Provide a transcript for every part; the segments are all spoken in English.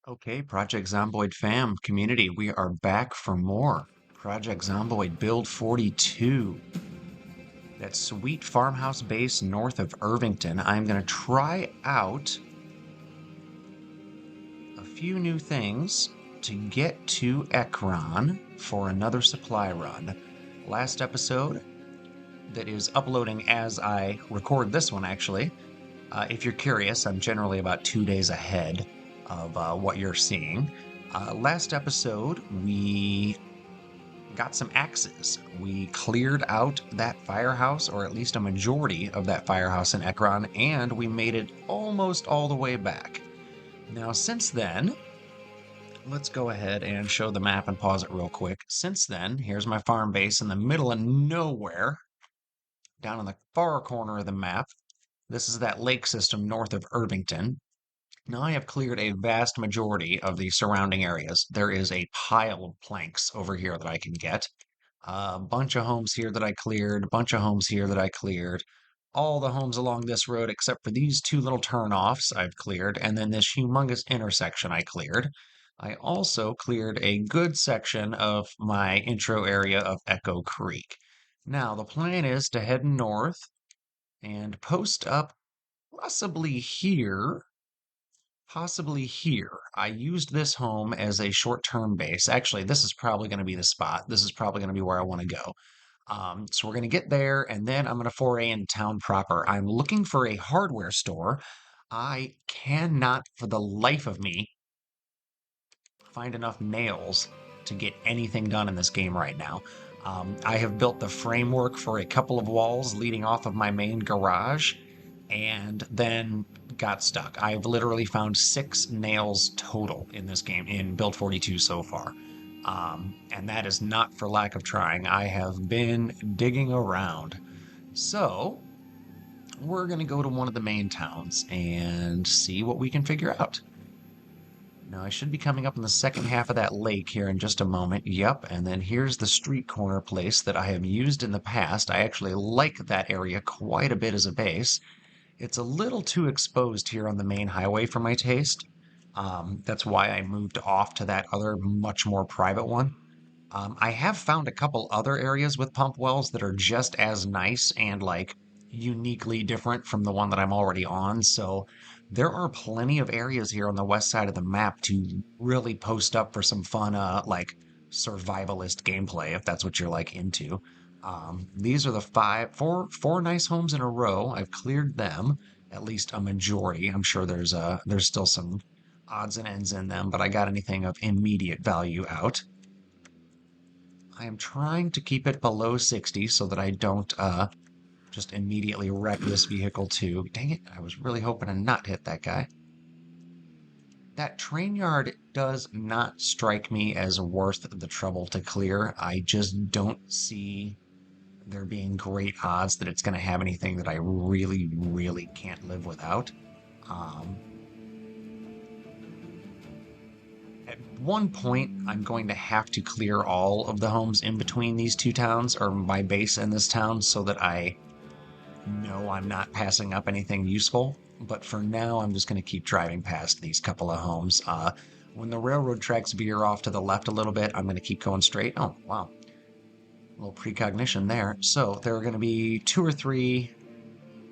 Okay, Project Zomboid fam community, we are back for more. Project Zomboid Build 42. That sweet farmhouse base north of Irvington. I'm going to try out a few new things to get to Ekron for another supply run. Last episode, that is uploading as I record this one, actually. If you're curious, I'm generally about 2 days ahead of what you're seeing. Last episode, we got some axes. We cleared out that firehouse, or at least a majority of that firehouse in Ekron, and we made it almost all the way back. Now, since then, let's go ahead and show the map and pause it real quick. Since then, here's my farm base in the middle of nowhere, down in the far corner of the map. This is that lake system north of Irvington. Now I have cleared a vast majority of the surrounding areas. There is a pile of planks over here that I can get. A bunch of homes here that I cleared, a bunch of homes here that I cleared. All the homes along this road except for these two little turnoffs I've cleared, and then this humongous intersection I cleared. I also cleared a good section of my intro area of Echo Creek. Now, the plan is to head north and post up possibly here. Possibly here. I used this home as a short-term base. Actually, this is probably going to be the spot. This is probably going to be where I want to go. So we're going to get there, and then I'm going to foray in town proper. I'm looking for a hardware store. I cannot, for the life of me, find enough nails to get anything done in this game right now. I have built the framework for a couple of walls leading off of my main garage, and then got stuck. I've literally found 6 nails total in this game in Build 42 so far. And that is not for lack of trying. I have been digging around. So, we're going to go to one of the main towns and see what we can figure out. Now, I should be coming up in the second half of that lake here in just a moment. Yep, and then here's the street corner place that I have used in the past. I actually like that area quite a bit as a base. It's a little too exposed here on the main highway for my taste. That's why I moved off to that other, much more private one. I have found a couple other areas with pump wells that are just as nice and like uniquely different from the one that I'm already on. So there are plenty of areas here on the west side of the map to really post up for some fun, like survivalist gameplay, if that's what you're like into. These are the four nice homes in a row. I've cleared them, at least a majority. I'm sure there's still some odds and ends in them, but I got anything of immediate value out. I am trying to keep it below 60 so that I don't just immediately wreck this vehicle too. Dang it, I was really hoping to not hit that guy. That train yard does not strike me as worth the trouble to clear. I just don't see there being great odds that it's going to have anything that I really, really can't live without. Um, At one point, I'm going to have to clear all of the homes in between these two towns, or my base in this town, so that I know I'm not passing up anything useful. But for now, I'm just going to keep driving past these couple of homes. When the railroad tracks veer off to the left a little bit, I'm going to keep going straight. Oh, wow. A little precognition there. So there are going to be 2 or 3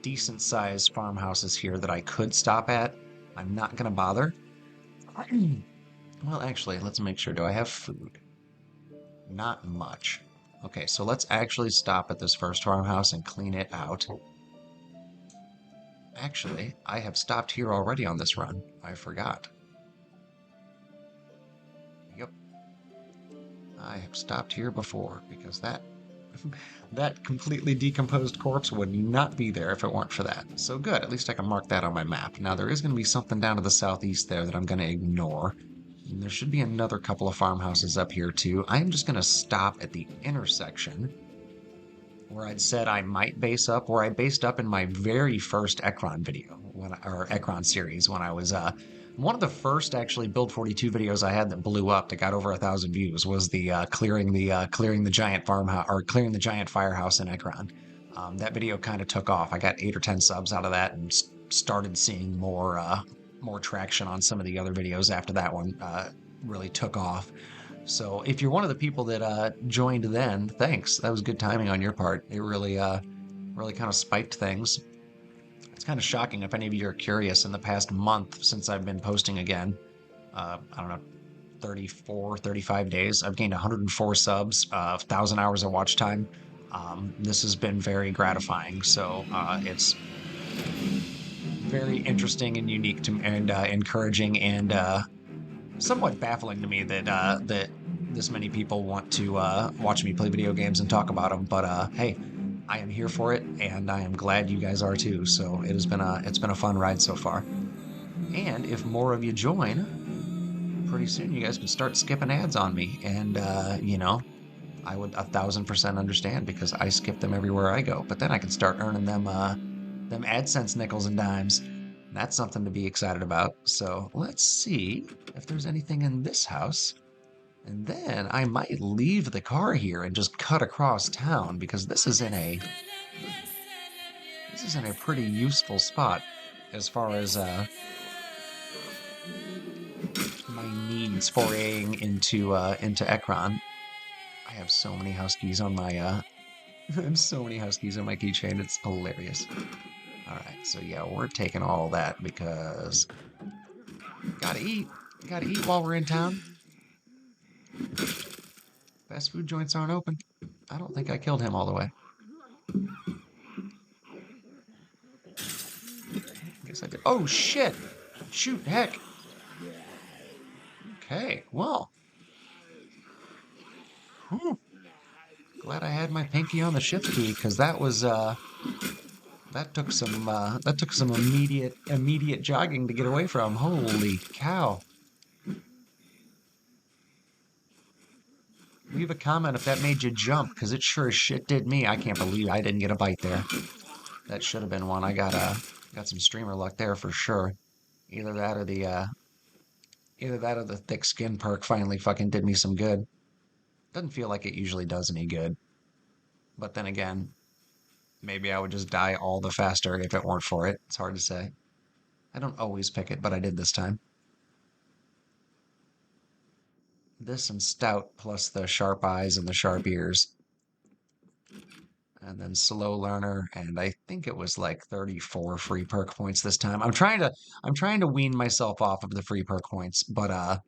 decent-sized farmhouses here that I could stop at. I'm not going to bother. Well, actually, let's make sure. Do I have food? Not much. Okay, so let's actually stop at this first farmhouse and clean it out. Actually, I have stopped here already on this run. I forgot. Yep, I have stopped here before because that completely decomposed corpse would not be there if it weren't for that. So good, at least I can mark that on my map. Now there is going to be something down to the southeast there that I'm going to ignore. And there should be another couple of farmhouses up here too. I am just going to stop at the intersection where I'd said I might base up, where I based up in my very first Ekron video, or Ekron series, when I was one of the first actually Build 42 videos I had that blew up that got over 1,000 views was the clearing the giant farmhouse or clearing the giant firehouse in Ekron. That video kind of took off. I got 8 or 10 subs out of that and started seeing more more traction on some of the other videos after that one really took off. So if you're one of the people that joined then, thanks. That was good timing on your part. It really really kind of spiked things. It's kind of shocking if any of you are curious. In the past month since I've been posting again, I don't know, 34, 35 days, I've gained 104 subs, 1,000 hours of watch time. This has been very gratifying. So it's very interesting and unique to and encouraging and somewhat baffling to me that this many people want to watch me play video games and talk about them. But hey, I am here for it, and I am glad you guys are too. So it's been a fun ride so far. And if more of you join, pretty soon you guys can start skipping ads on me, and you know, I would 1,000% understand because I skip them everywhere I go. But then I can start earning them AdSense nickels and dimes. That's something to be excited about. So let's see if there's anything in this house. And then I might leave the car here and just cut across town because this is in a pretty useful spot as far as my needs foraying into Ekron. I have so many huskies on my I have so many huskies on my keychain. It's hilarious. All right, so yeah, we're taking all that because gotta eat. Gotta eat while we're in town. Fast food joints aren't open. I don't think I killed him all the way. Guess I did. Oh shit! Shoot, heck. Okay, well. Glad I had my pinky on the shift key because that was that took some immediate jogging to get away from. Holy cow. Leave a comment if that made you jump, because it sure as shit did me. I can't believe I didn't get a bite there. That should have been one. I got some streamer luck there for sure. Either that or the thick skin perk finally fucking did me some good. Doesn't feel like it usually does any good. But then again, maybe I would just die all the faster if it weren't for it. It's hard to say. I don't always pick it, but I did this time. This and stout plus the sharp eyes and the sharp ears. And then slow learner, and I think it was like 34 free perk points this time. I'm trying to wean myself off of the free perk points, but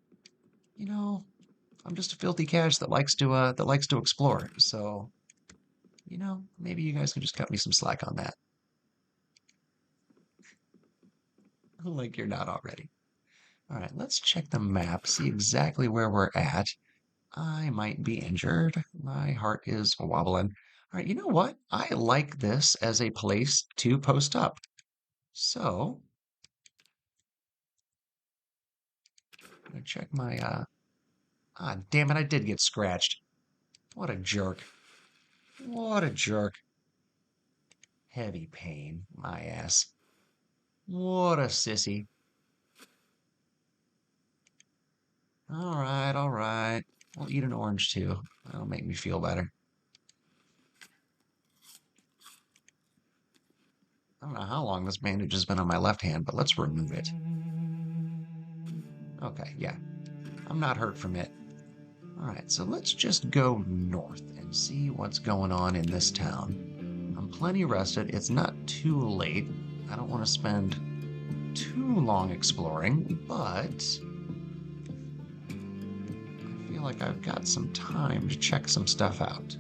you know, I'm just a filthy cash that likes to explore. So, you know, maybe you guys can just cut me some slack on that. Like you're not already. All right, let's check the map, see exactly where we're at. I might be injured. My heart is wobbling. All right, you know what? I like this as a place to post up. So, I'm gonna check my ah, damn it, I did get scratched. What a jerk. What a jerk. Heavy pain, my ass. What a sissy. All right, all right. We'll eat an orange too. That'll make me feel better. I don't know how long this bandage has been on my left hand, but let's remove it. Okay, yeah. I'm not hurt from it. All right, so let's just go north and see what's going on in this town. I'm plenty rested. It's not too late. I don't want to spend too long exploring, but I feel like I've got some time to check some stuff out.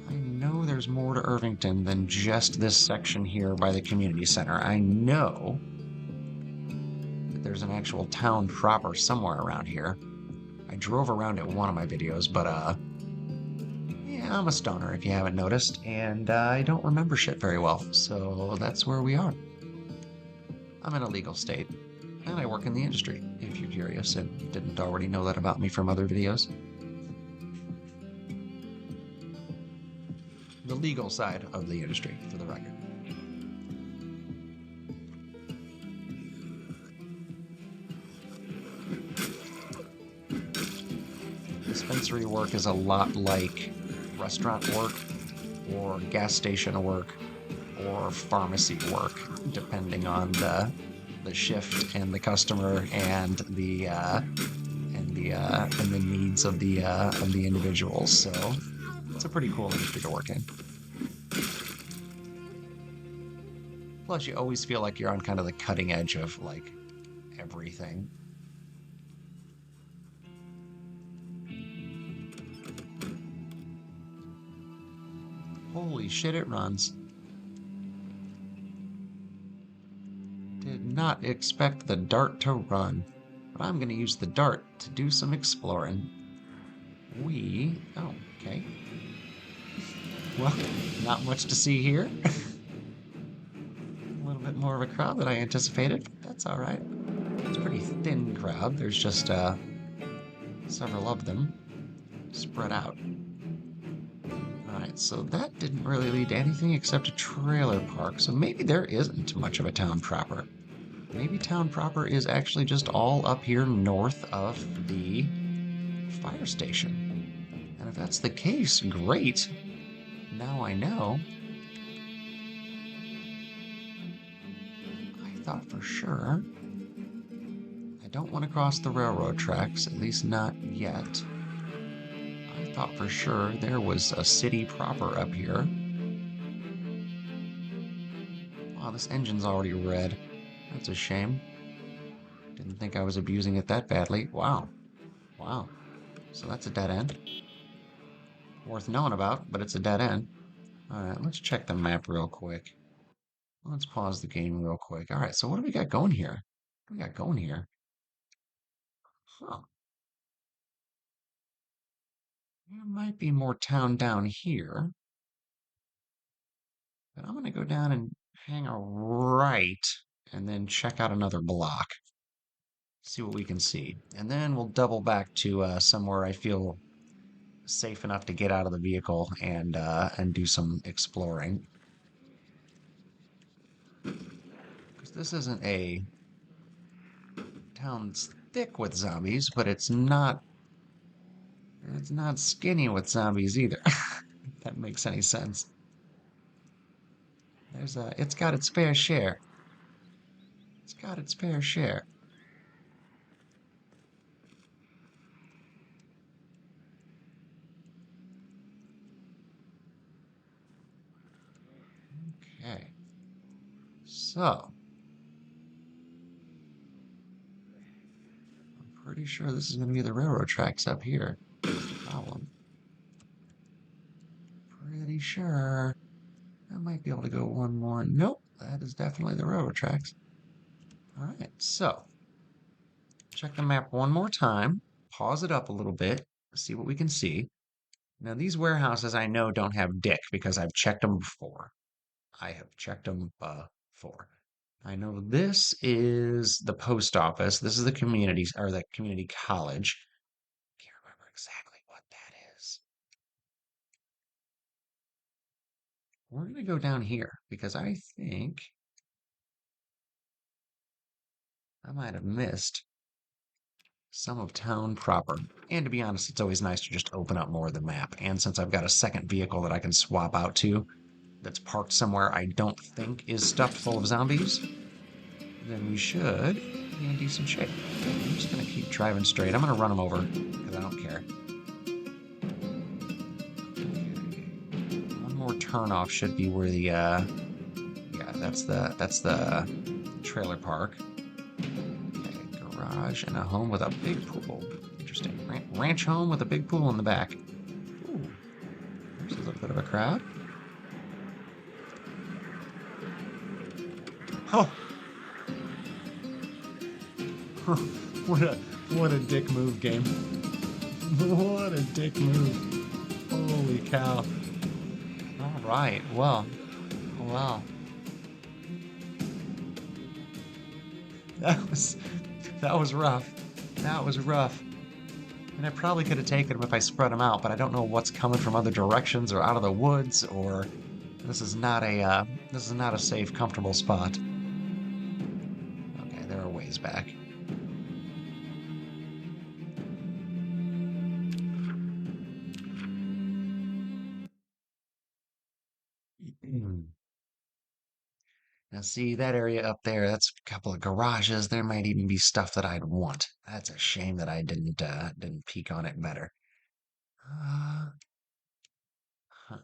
I know there's more to Irvington than just this section here by the community center. I know that there's an actual town proper somewhere around here. I drove around it in one of my videos, but yeah, I'm a stoner if you haven't noticed, and I don't remember shit very well, so that's where we are. I'm in a legal state, and I work in the industry, if you're curious and didn't already know that about me from other videos. The legal side of the industry, for the record. Dispensary work is a lot like restaurant work or gas station work or pharmacy work, depending on the shift and the customer and the needs of the individuals. So it's a pretty cool industry to work in. Plus, you always feel like you're on kind of the cutting edge of like everything. Holy shit, it runs. Did not expect the dart to run, but I'm going to use the dart to do some exploring. Oh, okay. Well, not much to see here. A little bit more of a crowd than I anticipated, but that's all right. It's a pretty thin crowd. There's just several of them spread out. All right, so that didn't really lead to anything except a trailer park. So maybe there isn't much of a town proper. Maybe town proper is actually just all up here north of the fire station. And if that's the case, great. Now I know. I thought for sure. I don't want to cross the railroad tracks, at least not yet. I thought for sure there was a city proper up here. Oh, this engine's already red. That's a shame. Didn't think I was abusing it that badly. Wow. Wow. So that's a dead end. Worth knowing about, but it's a dead end. Alright, let's check the map real quick. Let's pause the game real quick. Alright, so what do we got going here? What do we got going here? Huh. There might be more town down here. But I'm going to go down and hang a right and then check out another block. See what we can see. And then we'll double back to somewhere I feel safe enough to get out of the vehicle and do some exploring. Because this isn't a town that's thick with zombies, but it's not skinny with zombies either. If that makes any sense. It's got its fair share. It's got its fair share. Okay. So, I'm pretty sure this is going to be the railroad tracks up here. Problem. Pretty sure. I might be able to go one more. Nope, that is definitely the railroad tracks. All right, so check the map one more time. Pause it up a little bit. See what we can see. Now, these warehouses I know don't have dick because I've checked them before. I have checked them before. I know this is the post office. This is the community or the community college. Can't remember exactly what that is. We're going to go down here because I think I might have missed some of town proper. And to be honest, it's always nice to just open up more of the map. And since I've got a second vehicle that I can swap out to that's parked somewhere I don't think is stuffed full of zombies, then we should be in decent shape. I'm just going to keep driving straight. I'm going to run them over because I don't care. One more turnoff should be where the yeah, that's the trailer park. Okay, garage and a home with a big pool. Interesting. Ranch home with a big pool in the back. Ooh, there's a little bit of a crowd. Oh, what a dick move, game. What a dick move. Holy cow. All right. Well. That was that was rough. That was rough. And I probably could have taken them if I spread them out, but I don't know what's coming from other directions or out of the woods, or this is not a safe, comfortable spot. Okay, they're a ways back. Now, see that area up there? That's a couple of garages. There might even be stuff that I'd want. That's a shame that I didn't peek on it better. Uh, huh.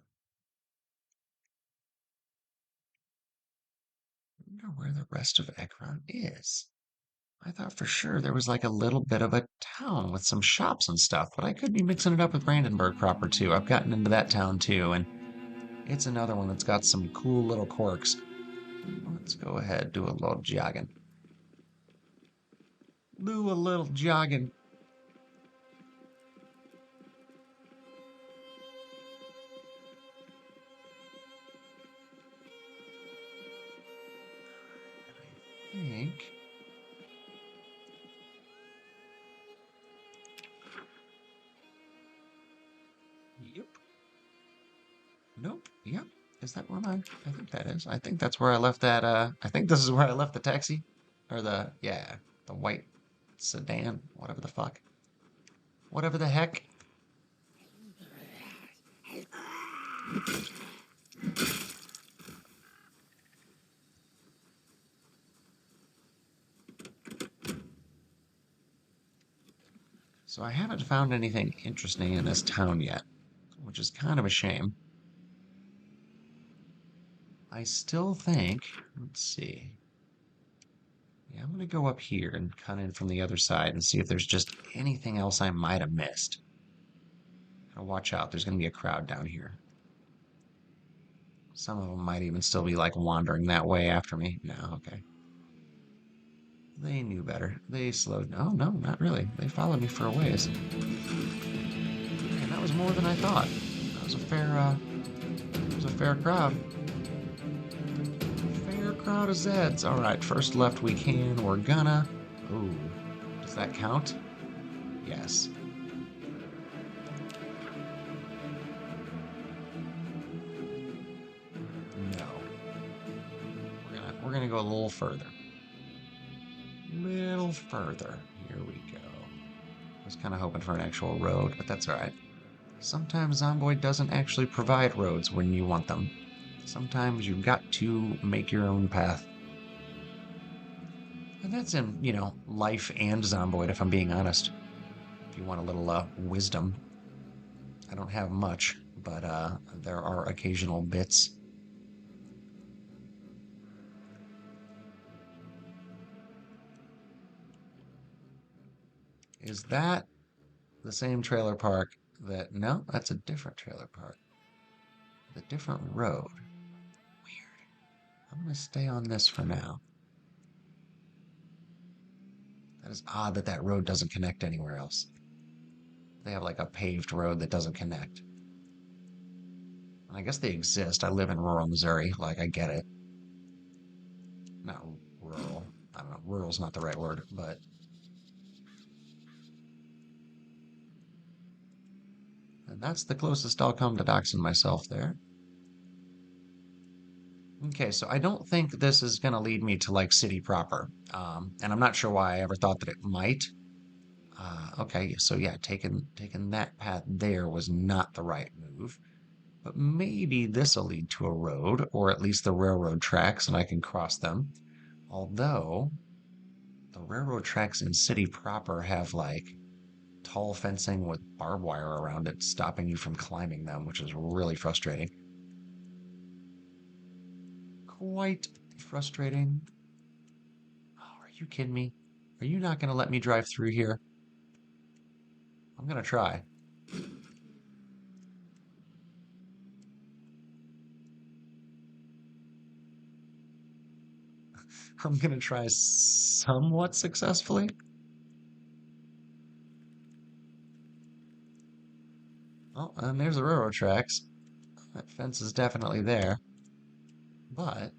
I wonder where the rest of Ekron is. I thought for sure there was like a little bit of a town with some shops and stuff, but I could be mixing it up with Brandenburg proper too. I've gotten into that town too, and it's another one that's got some cool little quirks. Let's go ahead, do a little jogging. Do a little jogging. I think. Yep. Nope. Yep. Is that where mine? I think that is. I think that's where I left that. I think this is where I left the taxi. Or yeah, the white sedan. Whatever the fuck. Whatever the heck. So I haven't found anything interesting in this town yet, which is kind of a shame. I still think, let's see. Yeah, I'm gonna go up here and cut in from the other side and see if there's just anything else I might have missed. Gotta watch out, there's gonna be a crowd down here. Some of them might even still be like wandering that way after me. No, okay. They knew better. They slowed. Oh, no, not really. They followed me for a ways. And that was more than I thought. That was a fair crowd. Fair crowd of Zeds. All right, first left we can. We're gonna. Ooh, does that count? Yes. No. We're gonna go a little further. Little further. Here we go. I was kind of hoping for an actual road, but that's all right. Sometimes Zomboid doesn't actually provide roads when you want them. Sometimes you've got to make your own path. And that's in, life and Zomboid, if I'm being honest. If you want a little wisdom. I don't have much, but there are occasional bits. Is that the same trailer park that... No, that's a different trailer park. The different road. Weird. I'm going to stay on this for now. That is odd that that road doesn't connect anywhere else. They have like a paved road that doesn't connect. And I guess they exist. I live in rural Missouri. Like, I get it. Not rural. I don't know. Rural's not the right word, but... And that's the closest I'll come to doxing myself there. Okay, so I don't think this is going to lead me to, like, city proper. And I'm not sure why I ever thought that it might. Okay, so yeah, taking that path there was not the right move. But maybe this'll lead to a road, or at least the railroad tracks, and I can cross them. Although, the railroad tracks in city proper have, like, tall fencing with barbed wire around it, stopping you from climbing them, which is really frustrating. Quite frustrating. Oh, are you kidding me? Are you not going to let me drive through here? I'm going to try. I'm going to try somewhat successfully. Oh, and there's the railroad tracks. That fence is definitely there. But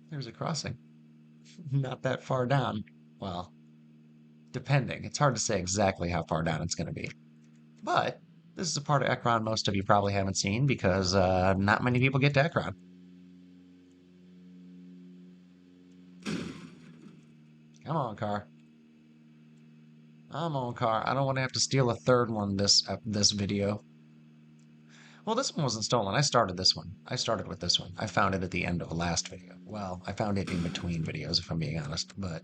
there's a crossing. Not that far down. Well, depending. It's hard to say exactly how far down it's going to be. But this is a part of Ekron most of you probably haven't seen because not many people get to Ekron. Come on, car. I'm on car. I don't want to have to steal a third one this video. Well, this one wasn't stolen. I started this one. I started with this one. I found it at the end of the last video. Well, I found it in between videos, if I'm being honest, but...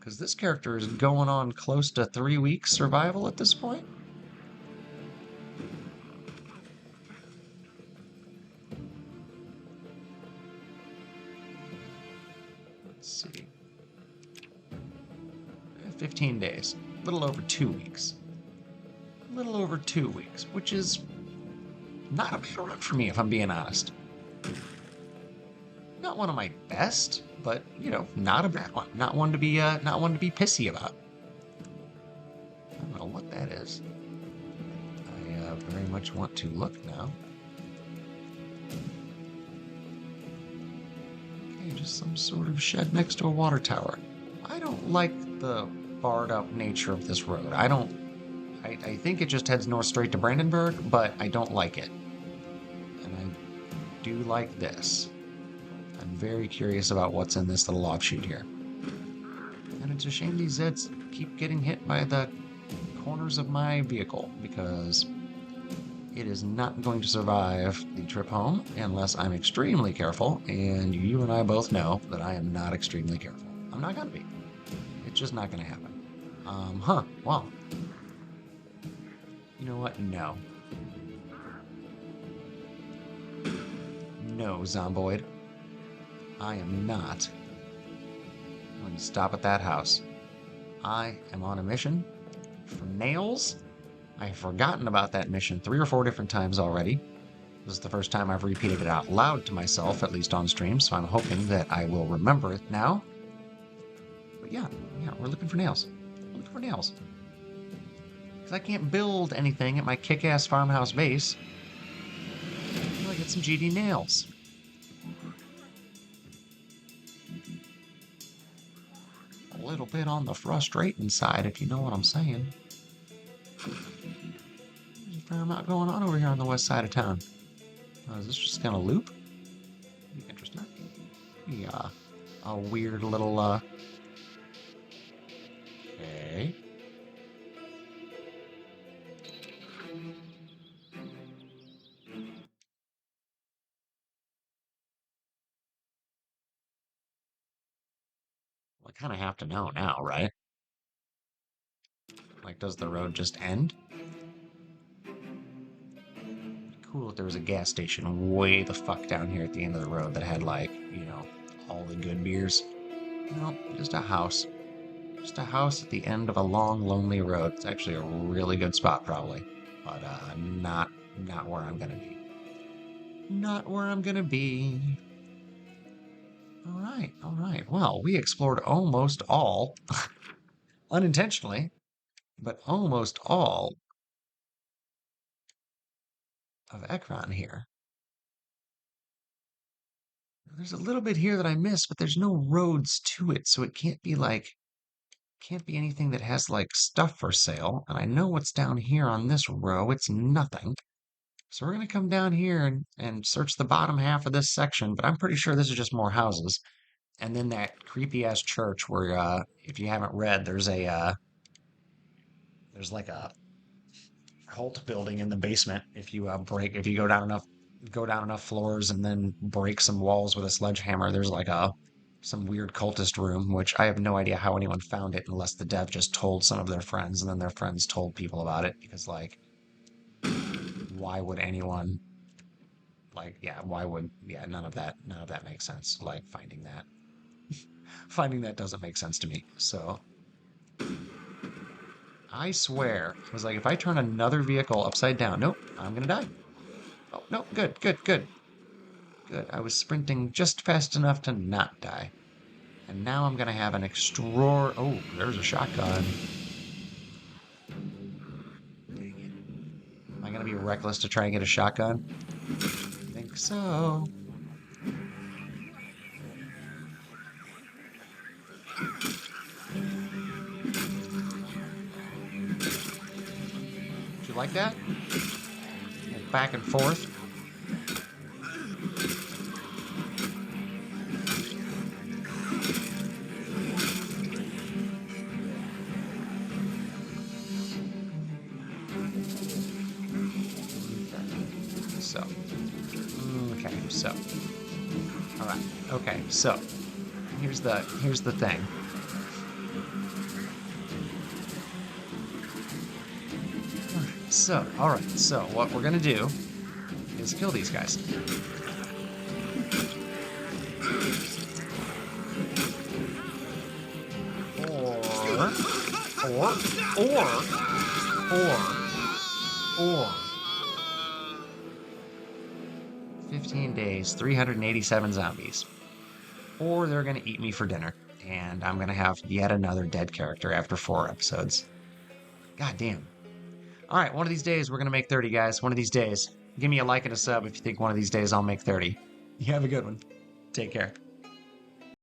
Because this character is going on close to 3 weeks survival at this point. Let's see. 15 days. A little over 2 weeks. A little over 2 weeks, which is not a bad run for me, if I'm being honest. Not one of my best, but you know, not a bad one. Not one to be pissy about. I don't know what that is. I very much want to look now. Okay, just some sort of shed next to a water tower. I don't like the barred up nature of this road. I think it just heads north straight to Brandenburg, but I don't like it. And I do like this. I'm very curious about what's in this little offshoot here. And it's a shame these Zeds keep getting hit by the corners of my vehicle, because it is not going to survive the trip home unless I'm extremely careful, and you and I both know that I am not extremely careful. I'm not gonna be. It's just not gonna happen. Well. You know what? No. No, Zomboid. I am not going to stop at that house. I am on a mission for nails. I have forgotten about that mission 3 or 4 different times already. This is the first time I've repeated it out loud to myself, at least on stream, so I'm hoping that I will remember it now. But yeah, we're looking for nails. We're looking for nails. Because I can't build anything at my kick-ass farmhouse base until I get some GD nails. A little bit on the frustrating side, if you know what I'm saying. There's a fair amount going on over here on the west side of town. Is this just gonna loop? Interesting. Yeah, a weird little, okay. I kind of have to know now, right? Like, does the road just end? Cool if there was a gas station way the fuck down here at the end of the road that had, like, you know, all the good beers. No, just a house. Just a house at the end of a long, lonely road. It's actually a really good spot, probably. But, not where I'm gonna be. Not where I'm gonna be. All right. Well, we explored almost all, unintentionally, but almost all of Ekron here. There's a little bit here that I missed, but there's no roads to it, so it can't be anything that has like stuff for sale. And I know what's down here on this row. It's nothing. So we're gonna come down here and search the bottom half of this section, but I'm pretty sure this is just more houses. And then that creepy ass church where if you haven't read, there's like a cult building in the basement. If you go down enough floors and then break some walls with a sledgehammer, there's like some weird cultist room, which I have no idea how anyone found it unless the dev just told some of their friends and then their friends told people about it, because like, why would anyone, like, none of that makes sense. Like, finding that doesn't make sense to me. So I swear, it was like, if I turn another vehicle upside down, nope, I'm gonna die. Oh, no, good. Good. I was sprinting just fast enough to not die. And now I'm gonna have an oh, there's a shotgun. Dang it. Am I gonna be reckless to try and get a shotgun? I think so. Did you like that? Back and forth. So, okay, so, all right, okay, so, here's the thing. So, all right, so what we're gonna do is kill these guys. Or 15 days, 387 zombies. Or they're gonna eat me for dinner, and I'm gonna have yet another dead character after 4 episodes. God damn. All right, one of these days we're gonna make 30, guys. One of these days. Give me a like and a sub if you think one of these days I'll make 30. You have a good one. Take care.